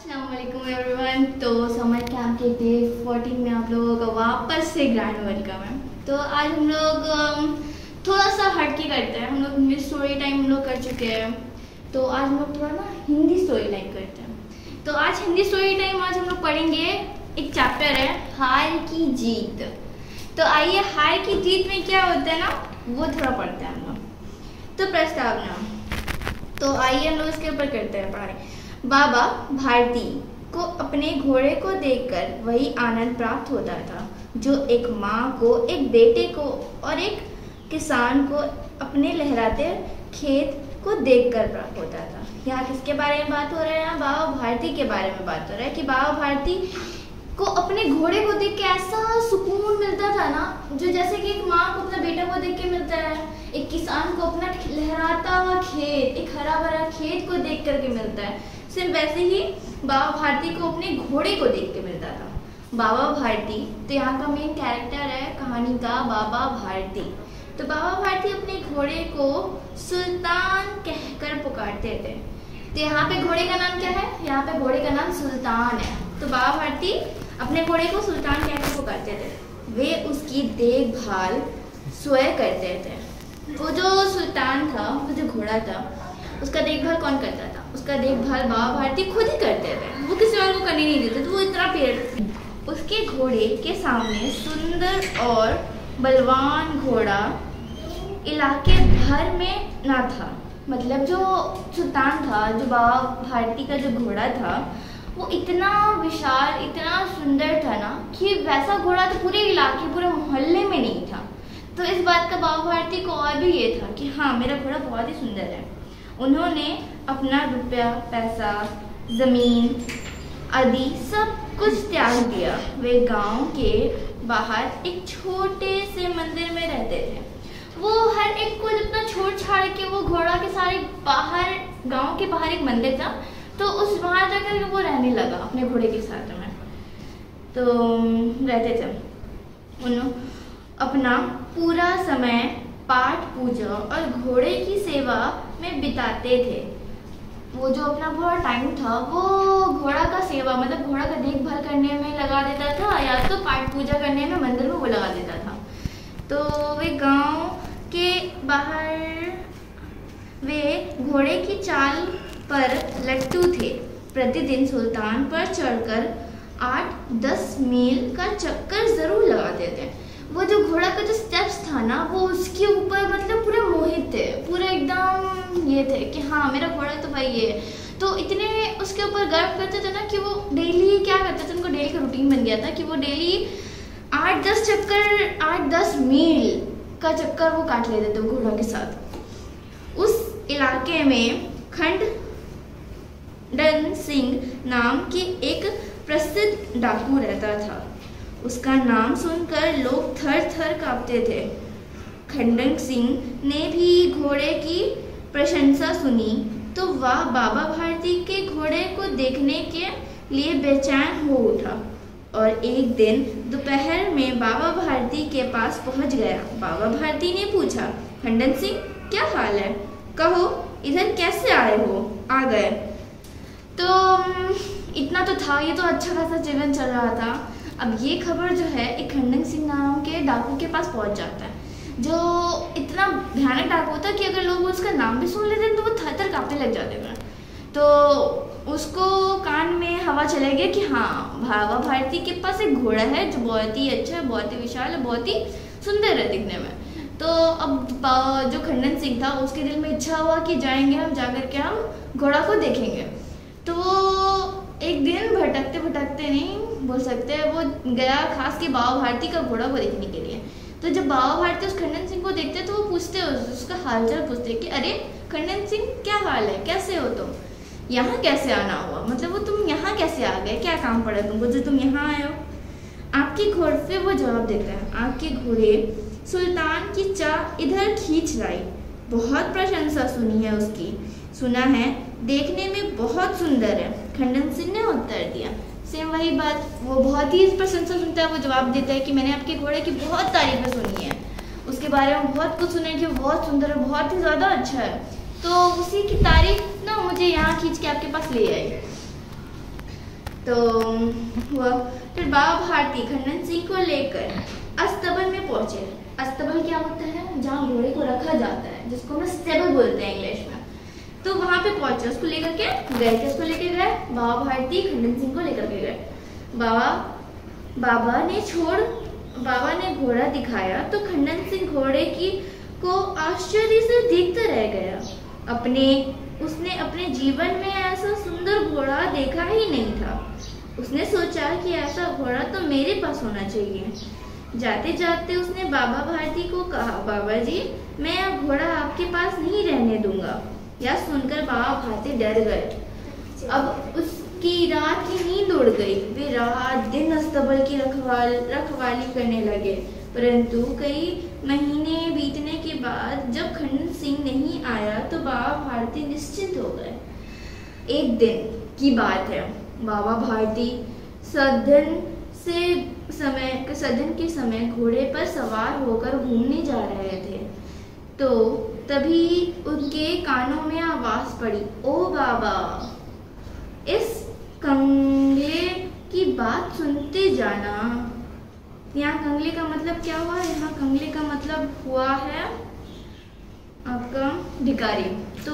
अस्सलामुअलैकुम एवरीवन। तो summer camp के डे 14 में आप लोगों का वापस से ग्रैंड वेलकम है। तो आज हम लोग थोड़ा सा हटके करते हैं। हम लोग इंग्लिश स्टोरी टाइम हम लोग कर चुके हैं, तो आज हम लोग थोड़ा ना हिंदी स्टोरी टाइम करते हैं। तो आज हिंदी स्टोरी टाइम आज हम लोग पढ़ेंगे, एक चैप्टर है हार की जीत। तो आइए हार की जीत में क्या होता है ना, वो थोड़ा पढ़ते हैं हम लोग। तो प्रस्तावना, तो आइए हम लोग इसके ऊपर करते हैं पढ़ाई। बाबा भारती को अपने घोड़े को देखकर वही आनंद प्राप्त होता था जो एक माँ को, एक बेटे को और एक किसान को अपने लहराते खेत को देखकर प्राप्त होता था। यहाँ किसके बारे में बात हो रहा है? यहाँ बाबा भारती के बारे में बात हो रहा है कि बाबा भारती को अपने घोड़े को देख के ऐसा सुकून मिलता था ना, जो जैसे कि एक माँ को अपना बेटा को देख के मिलता है, एक किसान को अपना लहराता हुआ खेत, एक हरा भरा खेत को देख करके मिलता है। सिर्फ वैसे ही बाबा भारती को अपने घोड़े को देख के मिलता था। बाबा भारती, तो यहाँ का मेन कैरेक्टर है कहानी का बाबा भारती। तो बाबा भारती अपने घोड़े को सुल्तान कहकर पुकारते थे। तो यहाँ पे घोड़े का नाम क्या है? यहाँ पे घोड़े का नाम सुल्तान है। तो बाबा भारती अपने घोड़े को सुल्तान कहकर पुकारते थे। वे उसकी देखभाल स्वयं करते थे। वो जो सुल्तान था, वो जो घोड़ा था, उसका देखभाल कौन करता था? उसका देखभाल बाबा भारती खुद ही करते थे, वो किसी और को करने नहीं देते। तो वो इतना प्यार। उसके घोड़े के सामने सुंदर और बलवान घोड़ा इलाके भर में ना था। मतलब जो सुल्तान था, जो बाबा भारती का जो घोड़ा था, वो इतना विशाल, इतना सुंदर था ना कि वैसा घोड़ा तो पूरे इलाके, पूरे मोहल्ले में नहीं था। तो इस बात का बाबा भारती को और भी ये था कि हाँ, मेरा घोड़ा बहुत ही सुंदर है। उन्होंने अपना रुपया, पैसा, जमीन आदि सब कुछ त्याग दिया। वे गांव के बाहर एक छोटे से मंदिर में रहते थे। वो हर एक को अपना छोड़ छाड़ के वो घोड़ा के सारे बाहर, गांव के बाहर एक मंदिर था, तो उस वहां जाकर वो रहने लगा अपने घोड़े के साथ में। तो रहते थे। उन्होंने अपना पूरा समय पाठ पूजा और घोड़े की सेवा में बिताते थे। वो जो अपना पूरा टाइम था वो घोड़ा का सेवा, मतलब घोड़ा का देखभाल करने में लगा देता था, या तो पाठ पूजा करने में मंदिर में वो लगा देता था। तो वे गांव के बाहर वे घोड़े की चाल पर लट्टू थे। प्रतिदिन सुल्तान पर चढ़कर 8-10 मील का चक्कर जरूर लगाते थे। वो जो घोड़ा का जो स्टेप्स था ना, वो उसके ऊपर मतलब पूरे मोहित थे, पूरे एकदम ये थे कि हाँ, मेरा घोड़ा तो भाई ये। तो इतने उसके ऊपर गर्व करते थे ना कि वो डेली क्या करते थे, उनको डेली का रूटीन बन गया था कि वो डेली 8-10 चक्कर, 8-10 मील का चक्कर वो काट लेते थे घोड़ा के साथ। उस इलाके में खंडन सिंह नाम के एक प्रसिद्ध डाकू रहता था। उसका नाम सुनकर लोग थर थर कांपते थे। खंडन सिंह ने भी घोड़े की प्रशंसा सुनी तो वह बाबा भारती के घोड़े को देखने के लिए बेचैन हो उठा और एक दिन दोपहर में बाबा भारती के पास पहुंच गया। बाबा भारती ने पूछा, खंडन सिंह क्या हाल है? कहो इधर कैसे आए हो? आ गए। तो इतना तो था, ये तो अच्छा खासा जीवन चल रहा था। अब ये खबर जो है एक खंडन सिंह नाम के डाकू के पास पहुंच जाता है, जो इतना भयानक डाकू था कि अगर लोग उसका नाम भी सुन लेते तो वो थर थर कांपने लग जाते थे। तो उसको कान में हवा चले गया कि हाँ, बाबा भारती के पास एक घोड़ा है जो बहुत ही अच्छा है, बहुत ही विशाल है, बहुत ही सुंदर है दिखने में। तो अब जो खंडन सिंह था, उसके दिल में इच्छा हुआ कि जाएंगे हम, जाकर के हम घोड़ा को देखेंगे। तो एक दिन भटकते भटकते नहीं बोल सकते, वो गया खास के बाबा भारती का घोड़ा को देखने के लिए। तो जब बाबा भारती उस खंडन सिंह को देखते तो वो पूछते, उसका हालचाल पूछते कि अरे खंडन सिंह क्या हाल है, कैसे हो तुम? यहाँ कैसे आना हुआ? मतलब वो तुम यहाँ कैसे आ गए? क्या काम पड़ा तुमको जो तुम यहाँ आए हो? आपके घोड़े पे वो जवाब देता है, आपके घोड़े सुल्तान की चाह इधर खींच लाई। बहुत प्रशंसा सुनी है उसकी, सुना है देखने में बहुत सुंदर है। खंडन सिंह ने उत्तर दिया। सेम वही बात, वो बहुत ही प्रशंसा सुनता है, वो जवाब देता है कि मैंने आपके घोड़े की बहुत तारीफें सुनी है, उसके बारे में बहुत कुछ सुना है कि वो बहुत सुंदर है, बहुत ही ज़्यादा अच्छा है। तो उसी की तारीफ ना मुझे यहाँ खींच के आपके पास ले आई। तो हुआ फिर बाबा भारती खंडन सिंह को लेकर अस्तबल में पहुंचे। अस्तबल क्या होता है? जहाँ घोड़े को रखा जाता है, जिसको हम स्टेबल बोलते हैं इंग्लिश में। तो वहां पे पहुंचे, उसको लेकर के गए। किसको लेकर गए? बाबा भारती खंडन सिंह को लेकर के गए। बाबा ने घोड़ा दिखाया तो खंडन सिंह घोड़े की को आश्चर्य से देखता रह गया। उसने अपने जीवन में ऐसा सुंदर घोड़ा देखा ही नहीं था। उसने सोचा कि ऐसा घोड़ा तो मेरे पास होना चाहिए। जाते जाते उसने बाबा भारती को कहा, बाबा जी, मैं अब घोड़ा आपके पास नहीं रहने दूंगा। यह सुनकर बाबा भारती डर गए। अब उसकी रात की नींद उड़ गई। वे रात दिन अस्तबल की रखवाली करने लगे। परंतु कई महीने बीतने के बाद जब खंडन सिंह नहीं आया तो बाबा भारती निश्चिंत हो गए। एक दिन की बात है, बाबा भारती सदन के समय घोड़े पर सवार होकर घूमने जा रहे थे। तो तभी उनके कानों में आवाज पड़ी, ओ बाबा, इस कंगले की बात सुनते जाना। यहाँ कंगले का मतलब क्या हुआ? यहाँ कंगले का मतलब हुआ है आपका भिखारी। तो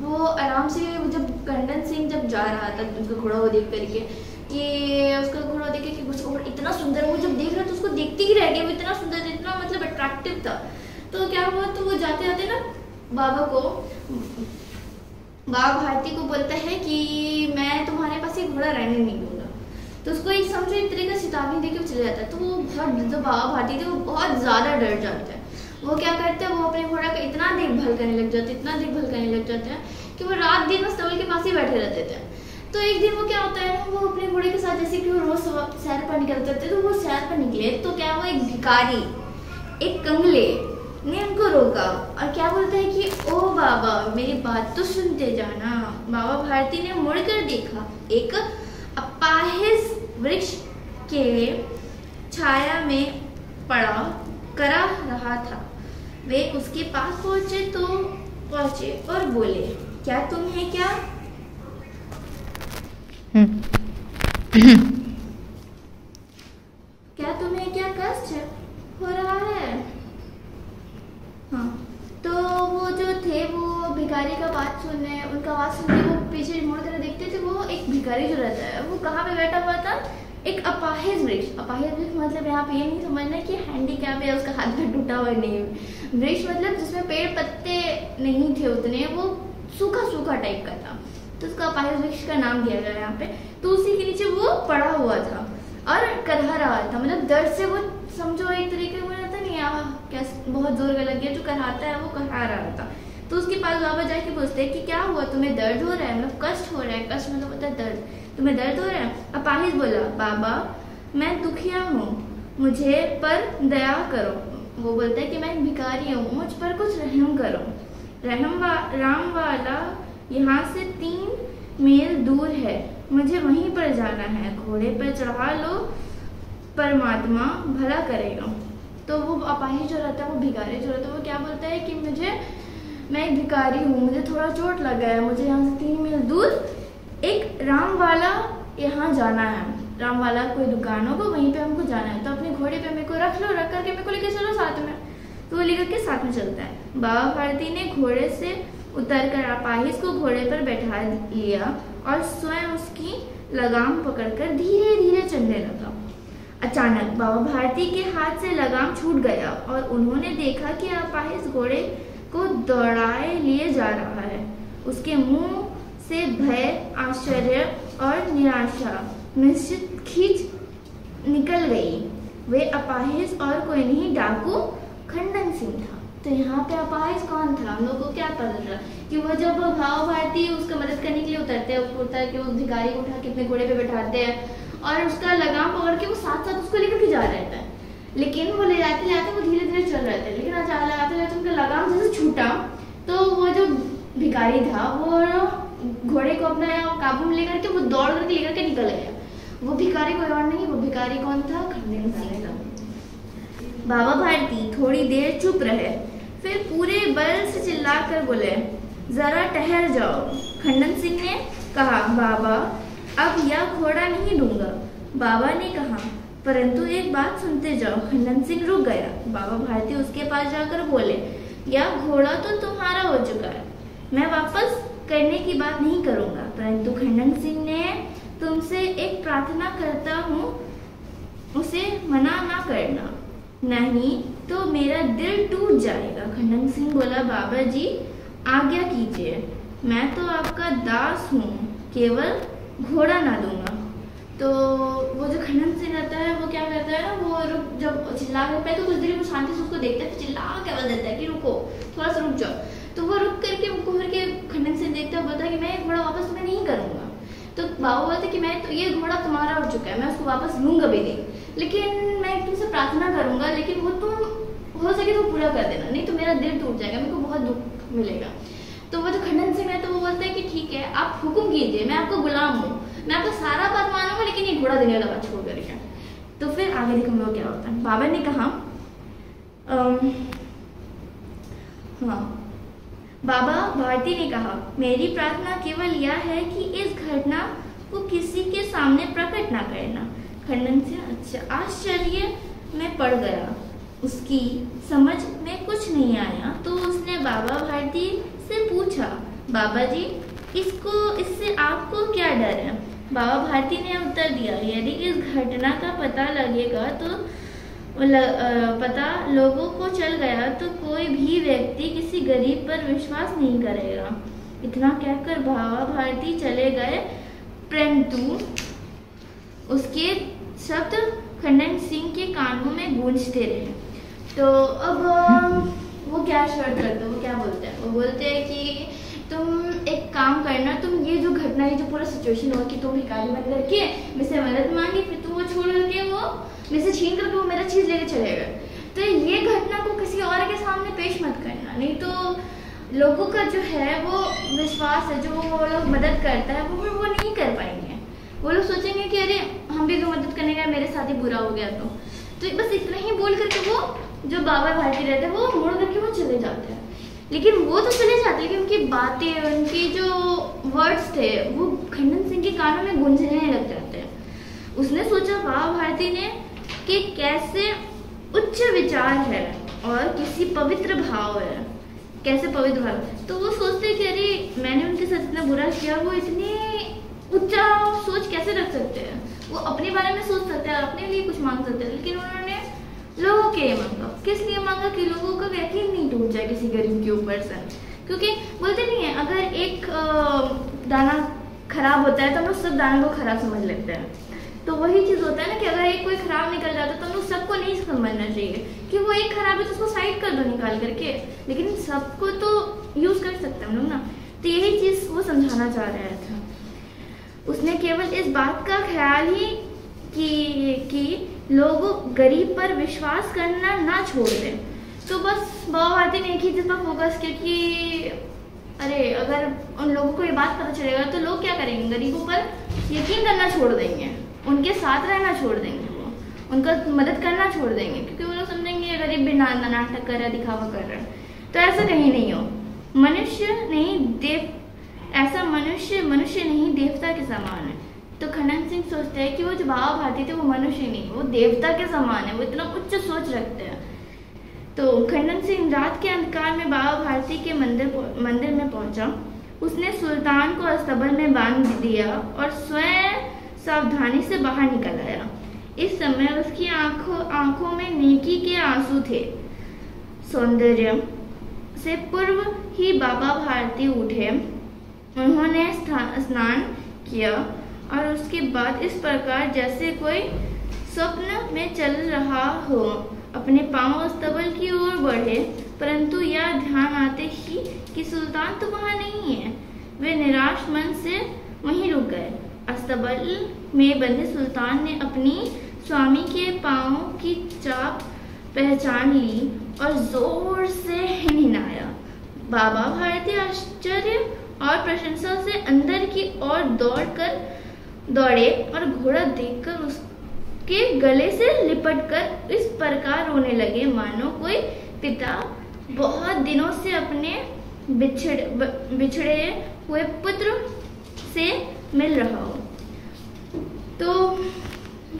वो आराम से जब खंडन सिंह जब जा रहा था उसका घोड़ा को देख करके, ये उसका घोड़ा देख के उसका घोड़ा इतना सुंदर, वो जब देख रहा था उसको देखते ही रह गया। वो इतना सुंदर था, इतना मतलब अट्रैक्टिव था। तो क्या हुआ, तो वो जाते जाते ना बाबा भारती को बोलता है कि मैं तुम्हारे पास एक घोड़ा रहने नहीं दूंगा। तो उसको एक समझो एक तरह का चेतावनी देकर चले जाता है। तो वो जो बाबा भारती थे वो बहुत ज्यादा डर जाते हैं। वो क्या करते हैं, वो अपने घोड़ा का इतना देखभाल करने लग जाते हैं कि वो रात दिन अस्तबल के पास ही बैठे रहते थे। तो एक दिन वो क्या होता है, वो अपने घोड़े के साथ जैसे कि वो रोज सैर पर निकलते थे, तो वो सैर पर निकले तो क्या हुआ, एक भिखारी, एक कंगले ने उनको रोका और क्या बोलता है कि ओ बाबा, मेरी बात तो सुनते जाना। बाबा भारती ने मुड़कर देखा, एक अपाहिज वृक्ष के छाया में करा रहा था। वे उसके पास पहुंचे और बोले, क्या तुम है क्या? क्या तुम्हें क्या कष्ट हो रहा है? हाँ, तो वो जो थे वो भिखारी का बात सुनने, उनका आवाज सुनने वो पीछे मुड़ कर देखते थे। वो एक भिखारी जो रहता है वो कहाँ पे बैठा हुआ था, एक अपाहिज वृक्ष। अपाहिज वृक्ष मतलब यहाँ पे ये नहीं समझना कि हैंडीकैप है, उसका हाथ में टूटा हुआ नहीं। वृक्ष मतलब जिसमें पेड़ पत्ते नहीं थे उतने, वो सूखा टाइप का था, तो उसका अपाहिज वृक्ष का नाम दिया गया यहाँ पे। तो उसी के नीचे वो पड़ा हुआ था और करहा रहा था, मतलब दर्द से वो समझो एक तरीके में रहता नहीं, क्या बहुत जोर का लग गया, जो करहाता है वो करहा रहा था। तो उसके पास बाबा जाके पूछते हैं कि क्या हुआ, तुम्हें दर्द हो रहा है, मतलब कष्ट हो रहा है। कष्ट मतलब होता है दर्द, तुम्हें दर्द हो रहा है? अपाहिज बोला, बाबा मैं दुखिया हूँ, मुझे पर दया करो। वो बोलता है कि मैं भिखारी हूँ, मुझ पर कुछ रहम करो। राम वाला यहाँ से 3 मील दूर है, मुझे वहीं पर जाना है, घोड़े पर चढ़ा लो, परमात्मा भला करेगा। तो वो अपाहिज जो रहता है, वो भिखारी जो रहता है, वो क्या बोलता है कि मैं एक भिखारी हूँ, मुझे थोड़ा चोट लगा है, मुझे यहाँ से 3 मील दूर एक राम वाला यहाँ जाना है। राम वाला कोई दुकान होगा, वहीं पे हमको जाना है, तो अपने घोड़े पे मेरे को रख करके मेरे को लेकर चलो साथ में। तो वो लेकर के साथ में चलता है। बाबा भारती ने घोड़े से उतरकर अपाहिज को घोड़े पर बैठा लिया और स्वयं उसकी लगाम पकड़कर धीरे धीरे चलने लगा। अचानक बाबा भारती के हाथ से लगाम छूट गया और उन्होंने देखा कि अपाहिज घोड़े को दौड़ाए लिए जा रहा है। उसके मुंह से भय, आश्चर्य और निराशा निश्चित खींच निकल गई। वे अपाहिज और कोई नहीं, डाकू खंडन सिंह था। तो यहाँ पे अपाहिज कौन था, हम लोग को क्या पता चला कि वो जब बाबा भारती उसका मदद करने के लिए उतरते हैं, उतर के उस भिखारी को उठा के अपने घोड़े पे बैठाते हैं और उसका लगाम पकड़ के वो साथ साथ उसको लेकर के जा रहता है। लेकिन वो ले जाते वो धीरे धीरे चल रहे थे, लेकिन लगाते उनका लगाम जैसे छूटा तो वो जो भिखारी था वो घोड़े को अपना काबू में लेकर के वो दौड़ करके लेकर के निकल गया। वो भिखारी कोई और नहीं, वो भिखारी कौन था, खंडन सिंह था। बाबा भारती थोड़ी देर चुप रहे, फिर पूरे बल से चिल्लाकर बोले, जरा ठहर जाओ। खंडन सिंह ने कहा, बाबा अब यह घोड़ा नहीं दूंगा, बाबा ने कहा। परंतु एक बात सुनते जाओ। खंडन सिंह रुक गया। बाबा भारती उसके पास जाकर बोले, यह घोड़ा तो तुम्हारा हो चुका है, मैं वापस करने की बात नहीं करूंगा। परंतु खंडन सिंह ने तुमसे एक प्रार्थना करता हूँ, उसे मना ना करना, नहीं तो मेरा दिल टूट जाएगा। खंडन सिंह बोला, बाबा जी आज्ञा कीजिए, मैं तो आपका दास हूँ, केवल घोड़ा ना दूंगा। तो वो जो खंडन सिंह रहता है वो क्या करता है ना, वो जब चिल्ला करता है तो कुछ देर वो शांति से उसको देखता है, फिर चिल्ला के आवाज देता है कि रुको, थोड़ा सा रुक जाओ। तो वो रुक करके घूर के खंडन सिंह देखता है, बोलता है कि मैं ये घोड़ा वापस तुम्हें नहीं करूंगा। तो बाबा बोलते कि मैं तो ये घोड़ा तुम्हारा हो चुका है, मैं उसको वापस लूंगा भी नहीं, लेकिन मैं तुमसे प्रार्थना करूंगा, लेकिन वो तुम हो सके तो पूरा कर देना, नहीं तो मेरा दिल टूट जाएगा, मेरे को बहुत दुख मिलेगा। तो वो जो खंडन सिंह है तो वो बोलता है कि ठीक है, आप हुक्म कीजिए, मैं आपका गुलाम हूँ, मैं आपका सारा बात मानूंगा, लेकिन ये घोड़ा देने वाला बात छोड़ करके। तो फिर आगे देखो हम लोग क्या होता है। बाबा ने कहा बाबा भारती ने कहा, मेरी प्रार्थना केवल यह है कि इस घटना को किसी के सामने प्रकट ना करना। खंडन सिंह अच्छा आश्चर्य में पड़ गया, उसकी समझ में कुछ नहीं आया। तो उसने बाबा भारती से पूछा, बाबा जी इससे आपको क्या डर है? बाबा भारती ने उत्तर दिया, यदि इस घटना का पता लगेगा तो पता लोगों को चल गया तो कोई भी व्यक्ति किसी गरीब पर विश्वास नहीं करेगा। इतना कहकर बाबा भारती चले गए, परंतु उसके शब्द खंडन सिंह के कानों में गूंजते रहे। तो अब वो क्या शर्त करते, वो क्या बोलते हैं, वो बोलते हैं कि तुम एक काम करना, तुम ये जो घटना, ये जो पूरा सिचुएशन हुआ कि तुम भिखारी बन करके मुझसे मदद मांगी, फिर तुम वो छोड़ करके वो मुझसे छीन करके वो मेरा चीज लेके चले गए, तो ये घटना को किसी और के सामने पेश मत करना, नहीं तो लोगों का जो है वो विश्वास है, जो वो लोग मदद करता है वो नहीं कर पाएंगे। वो लोग सोचेंगे कि अरे हम भी तो मदद करने गए, मेरे साथ ही बुरा हो गया। तो बस इतना ही बोल करके वो जो बाबा भारती रहते हैं वो मुड़ करके वो चले जाते हैं। लेकिन वो तो चले जाते हैं कि उनकी बातें, उनकी जो वर्ड्स थे वो खंडन सिंह के कानों में गूंजने लग जाते हैं। उसने सोचा बाबा भारती ने कि कैसे उच्च विचार है और किसी पवित्र भाव है, कैसे पवित्र भाव। तो वो सोचते कि अरे मैंने उनके साथ इतना बुरा किया, वो इतनी उच्चा सोच कैसे रख सकते हैं, वो अपने बारे में सोच सकते हैं, अपने लिए कुछ मांग सकते हैं, लेकिन उन्होंने लोगों के लिए मांगा। किस लिए मांगा? कि लोगों का यकीन नहीं टूट जाए किसी गरीब के ऊपर से। क्योंकि बोलते नहीं है, अगर एक दाना खराब होता है तो हम लोग सब दानों को खराब समझ लेते हैं। तो वही चीज होता है ना कि अगर एक कोई खराब निकल जाता है तो हम लोग सबको नहीं समझना चाहिए कि वो एक खराब है तो उसको साइड कर दो निकाल करके, लेकिन सबको तो यूज कर सकते हैं हम लोग ना। तो यही चीज वो समझाना चाह रहा था। उसने केवल इस बात का ख्याल ही कि लोग गरीब पर विश्वास करना ना छोड़ दें। तो बस बाबा भारती ने एक ही चीज पर फोकस किया कि अरे अगर उन लोगों को ये बात पता चलेगा तो लोग क्या करेंगे, गरीबों पर यकीन करना छोड़ देंगे, उनके साथ रहना छोड़ देंगे, वो उनका मदद करना छोड़ देंगे, क्योंकि वो लोग समझेंगे गरीब भी नाटक कर रहा है, दिखावा कर रहा है। तो ऐसा कहीं नहीं हो, मनुष्य नहीं मनुष्य नहीं देवता के समान है। तो खंडन सिंह सोचते हैं कि वो जो बाबा भारती थे वो मनुष्य नहीं, वो देवता के समान है, वो इतना उच्च सोच रखते हैं। तो खंडन सिंह रात के अंधकार में बाबा भारती के मंदिर में पहुंचा। उसने सुल्तान को अस्तबल में बांध दिया और स्वयं सावधानी से बाहर निकल आया। इस समय उसकी आंखों में नेकी के आंसू थे। सौंदर्य से पूर्व ही बाबा भारती उठे, उन्होंने स्नान किया और उसके बाद इस प्रकार जैसे कोई स्वप्न में चल रहा हो अपने पांव अस्तबल की ओर बढ़े, परंतु यह ध्यान आते ही कि सुल्तान तो वहां नहीं है, वे निराश मन से वहीं रुक गए। अस्तबल में बंधे सुल्तान ने अपनी स्वामी के पांव की चाप पहचान ली और जोर से हिनहिनाया। बाबा भारती आश्चर्य और प्रशंसा से अंदर की ओर दौड़े और घोड़ा देखकर उसके गले से लिपटकर इस प्रकार रोने लगे मानो कोई पिता बहुत दिनों से अपने बिछड़े हुए पुत्र से मिल रहा हो। तो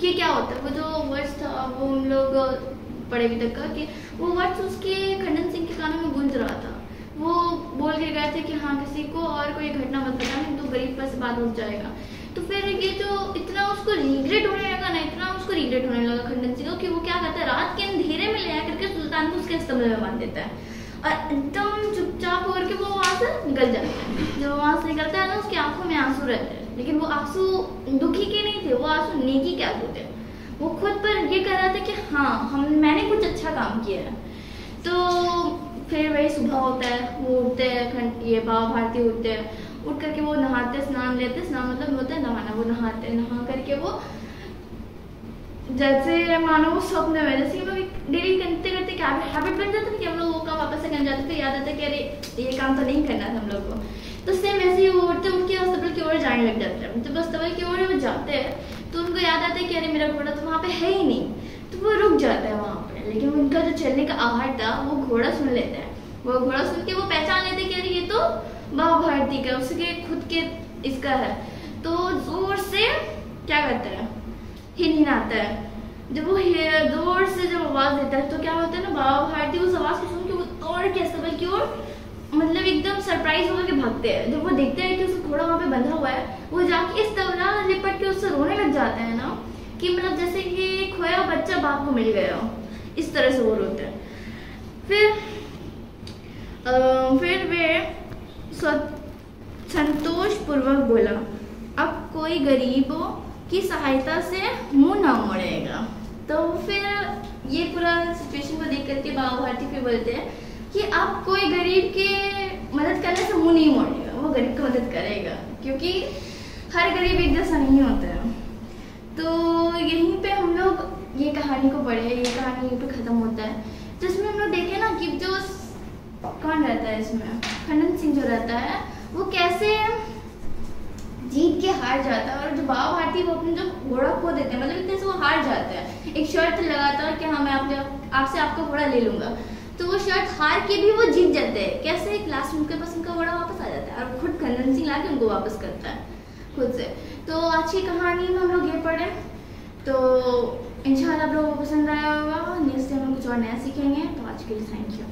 ये क्या होता है, वो जो वर्ड्स था वो हम लोग पढ़े अभी तक का कि वो वर्ड्स उसके खंडन सिंह के कानों में गूंज रहा था। वो बोल के गए थे कि हाँ किसी को और कोई घटना मत बताना, नहीं तो गरीब पर से बात उठ जाएगा। तो फिर ये जो इतना उसको रिग्रेट होने लगा ना, इतना उसको रिग्रेट होने लगा खंडन सिंह को कि वो क्या करता है, रात के अंधेरे में ले आकर के सुल्तान को उसके स्तंभ में बांध देता है और एकदम चुपचाप होकर के वो वहाँ से निकल जाता है। जब वहाँ से निकलता है ना, उसकी आंखों में आंसू रहते हैं, लेकिन वो आंसू दुखी के नहीं थे, वो आंसू नेकी के आंसू थे। वो खुद पर ये कर रहा था कि हाँ मैंने कुछ अच्छा काम किया है। तो फिर वही सुबह होता है, वो उठते हैं, ये बाबा भारती उठते हैं, उठ करके वो नहाते, स्नान लेते, स्नान मतलब होता है नहाना, वो नहाते, नहा करके वो जैसे मानो वो स्वप्न में, जैसे हम लोग डेली करते करते क्या हैबिट बन जाता है कि हम लोग वो काम वापस से करने जाते, फिर याद आता है कि अरे ये काम तो नहीं करना था हम लोग को। तो सेम वैसे ही वो उठते उठ के अस्तबल की ओर जाने लग जाते हैं। जब अस्तबल की ओर वो जाते हैं तो उनको याद आता है कि अरे मेरा घोड़ा तो वहाँ पे है ही नहीं, तो वो रुक जाता है वहाँ पे। लेकिन उनका जो चलने का आहार था वो घोड़ा सुन लेता है, वो घोड़ा सुन के वो पहचान लेते कि अरे ये तो बाबा भारती का, उसके खुद के इसका है। तो जोर से क्या करता है, हिनहिनाता है। जब वो जोर से जब आवाज देता है तो क्या होता है ना, बाबा भारती उस आवाज को सुन के वो दौड़ के अस्तबल की ओर मतलब एकदम सरप्राइज होकर के भागते हैं। जब वो देखते हैं कि उसका घोड़ा वहाँ पे बंधा हुआ है, वो जाके इस तरह लिपट के उससे रोने लग जाते हैं ना कि मतलब जैसे कि खोया बच्चा बाप को मिल गया हो, इस तरह से वो रोते हैं। फिर वे संतोष पूर्वक बोला, अब कोई गरीबों की सहायता से मुंह ना मोड़ेगा। तो फिर ये पूरा सिचुएशन को देख करके बाबा भारती फिर बोलते हैं कि अब कोई गरीब के मदद करने से मुंह नहीं मोड़ेगा, वो गरीब की मदद करेगा, क्योंकि हर गरीब एक जैसा नहीं होता है। तो यहीं पे हम लोग ये कहानी को पढ़े, ये कहानी यहीं पे खत्म होता है, जिसमें हम लोग देखे ना कि जो कौन रहता है इसमें, खंडन सिंह जो रहता है वो कैसे जीत के हार जाता है, और जो बाबा भारती वो अपने जो घोड़ा खो देते हैं, मतलब इतने से वो हार जाता है। एक शर्त लगाता है कि हाँ मैं आपसे आपका घोड़ा ले लूंगा, तो वो शर्त हार के भी वो जीत जाते हैं। कैसे लास्ट में उनके पास उनका घोड़ा वापस आ जाता है और खुद खंडन सिंह लाके उनको वापस करता है खुद से। तो आज की कहानी में हम लोग ये पढ़े, तो इंशाल्लाह आप लोगों को पसंद आया होगा। नेक्स्ट टाइम हम कुछ और नया सीखेंगे। तो आज के लिए थैंक यू।